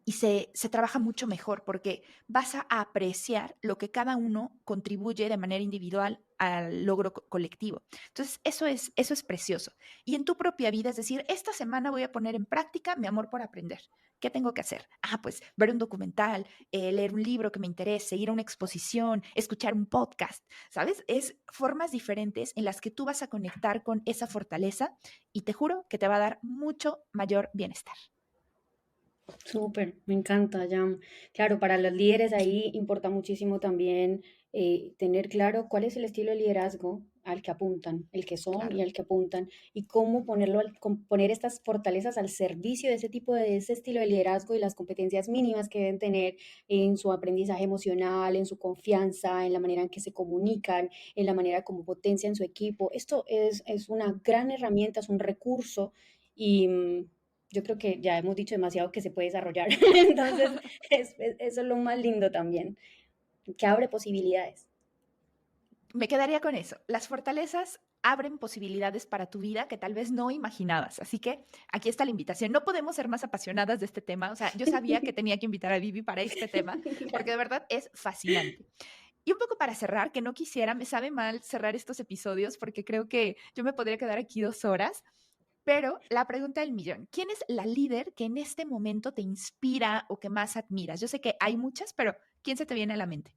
y se trabaja mucho mejor porque vas a apreciar lo que cada uno contribuye de manera individual al logro colectivo. Entonces, eso es precioso. Y en tu propia vida, es decir, esta semana voy a poner en práctica mi amor por aprender. ¿Qué tengo que hacer? Ah, pues ver un documental, leer un libro que me interese, ir a una exposición, escuchar un podcast, ¿sabes? Es formas diferentes en las que tú vas a conectar con esa fortaleza y te juro que te va a dar mucho mayor bienestar. Súper, me encanta, Jam. Claro, para los líderes ahí importa muchísimo también tener claro cuál es el estilo de liderazgo al que apuntan, el que son Claro. y al que apuntan, y cómo ponerlo, poner estas fortalezas al servicio de ese tipo de ese estilo de liderazgo y las competencias mínimas que deben tener en su aprendizaje emocional, en su confianza, en la manera en que se comunican, en la manera como potencian su equipo. Esto es una gran herramienta, es un recurso y yo creo que ya hemos dicho demasiado que se puede desarrollar. Entonces, eso es lo más lindo también, que abre posibilidades. Me quedaría con eso. Las fortalezas abren posibilidades para tu vida que tal vez no imaginabas. Así que aquí está la invitación. No podemos ser más apasionadas de este tema. O sea, yo sabía que tenía que invitar a Vivi para este tema, porque de verdad es fascinante. Y un poco para cerrar, que no quisiera, me sabe mal cerrar estos episodios porque creo que yo me podría quedar aquí 2 horas, pero la pregunta del millón, ¿quién es la líder que en este momento te inspira o que más admiras? Yo sé que hay muchas, pero ¿quién se te viene a la mente?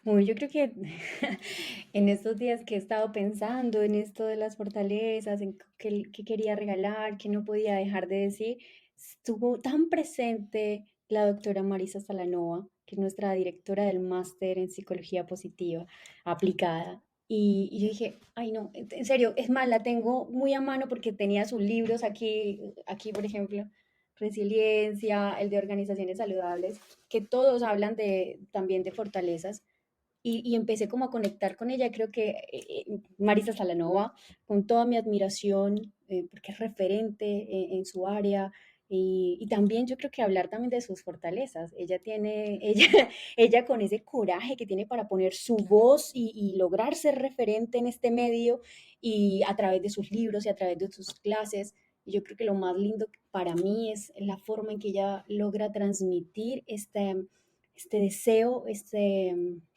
Uy, yo creo que en estos días que he estado pensando en esto de las fortalezas, en qué quería regalar, qué no podía dejar de decir, estuvo tan presente la doctora Marisa Salanova, que es nuestra directora del máster en psicología positiva aplicada. Y yo dije, ay no, en serio, es más, la tengo muy a mano porque tenía sus libros aquí por ejemplo, Resiliencia, el de organizaciones saludables, que todos hablan también de fortalezas y empecé como a conectar con ella. Creo que Marisa Salanova, con toda mi admiración, porque es referente en su área. Y también yo creo que hablar también de sus fortalezas. Ella tiene, ella con ese coraje que tiene para poner su voz y lograr ser referente en este medio y a través de sus libros y a través de sus clases. Y yo creo que lo más lindo para mí es la forma en que ella logra transmitir este deseo,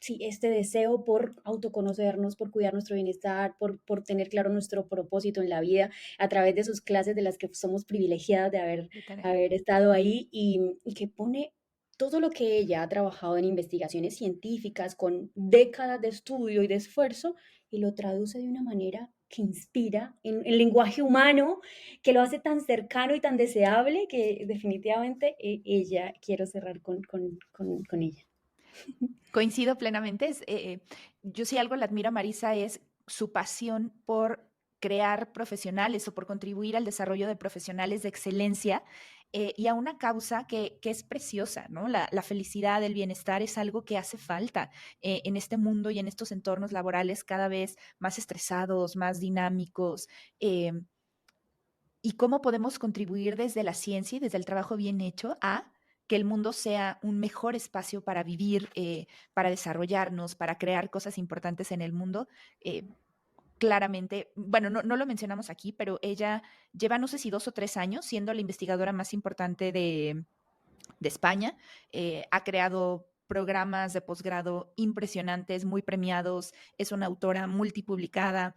sí, este deseo por autoconocernos, por cuidar nuestro bienestar, por tener claro nuestro propósito en la vida a través de sus clases de las que somos privilegiadas de Literal. haber estado ahí y que pone todo lo que ella ha trabajado en investigaciones científicas con décadas de estudio y de esfuerzo y lo traduce de una manera que inspira en lenguaje humano, que lo hace tan cercano y tan deseable que definitivamente ella, quiero cerrar con ella. Coincido plenamente. Yo sí algo le admiro a Marisa es su pasión por crear profesionales o por contribuir al desarrollo de profesionales de excelencia y a una causa que es preciosa, ¿no? La felicidad, el bienestar es algo que hace falta en este mundo y en estos entornos laborales cada vez más estresados, más dinámicos. Y cómo podemos contribuir desde la ciencia y desde el trabajo bien hecho a que el mundo sea un mejor espacio para vivir, para desarrollarnos, para crear cosas importantes en el mundo. Claramente, bueno, no lo mencionamos aquí, pero ella lleva, no sé si 2 o 3 años, siendo la investigadora más importante de España. Ha creado programas de posgrado impresionantes, muy premiados, es una autora multipublicada,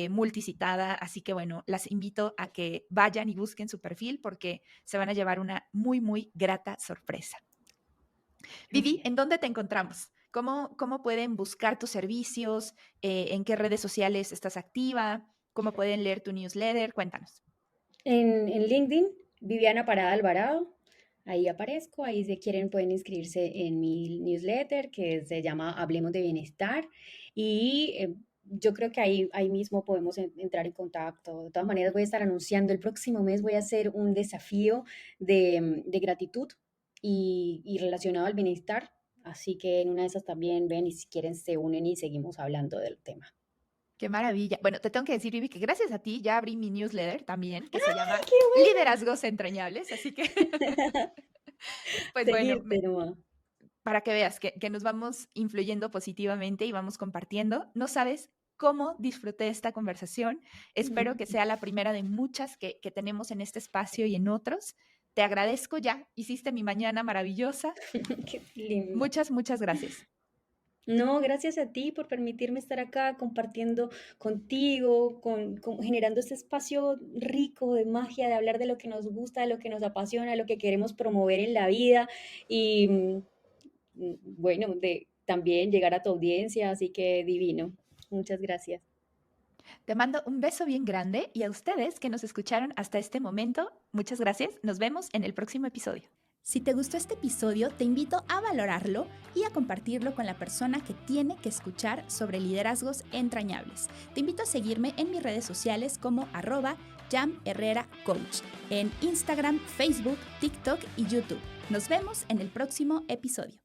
multicitada, así que bueno, las invito a que vayan y busquen su perfil porque se van a llevar una muy, muy grata sorpresa. Vivi, Gracias. ¿en dónde te encontramos? ¿Cómo pueden buscar tus servicios? ¿En qué redes sociales estás activa? ¿Cómo pueden leer tu newsletter? Cuéntanos. En LinkedIn, Viviana Parada Alvarado, ahí aparezco, ahí si quieren pueden inscribirse en mi newsletter que se llama Hablemos de Bienestar y yo creo que ahí mismo podemos entrar en contacto. De todas maneras voy a estar anunciando el próximo mes, voy a hacer un desafío de gratitud y relacionado al bienestar, así que en una de esas también ven y si quieren se unen y seguimos hablando del tema. Qué maravilla. Bueno, te tengo que decir, Vivi, que gracias a ti ya abrí mi newsletter también, que se llama ¡Qué Liderazgos Entrañables. Así que, bueno! pues bueno, Seguirte nomás. para que veas que nos vamos influyendo positivamente y vamos compartiendo. No sabes cómo disfruté esta conversación. Espero que sea la primera de muchas que tenemos en este espacio y en otros. Te agradezco ya. Hiciste mi mañana maravillosa. Qué linda. Muchas, muchas gracias. No, gracias a ti por permitirme estar acá compartiendo contigo, generando este espacio rico de magia, de hablar de lo que nos gusta, de lo que nos apasiona, de lo que queremos promover en la vida y bueno, de también llegar a tu audiencia, así que divino. Muchas gracias. Te mando un beso bien grande y a ustedes que nos escucharon hasta este momento, muchas gracias. Nos vemos en el próximo episodio. Si te gustó este episodio, te invito a valorarlo y a compartirlo con la persona que tiene que escuchar sobre liderazgos entrañables. Te invito a seguirme en mis redes sociales como @JamHerreraCoach en Instagram, Facebook, TikTok y YouTube. Nos vemos en el próximo episodio.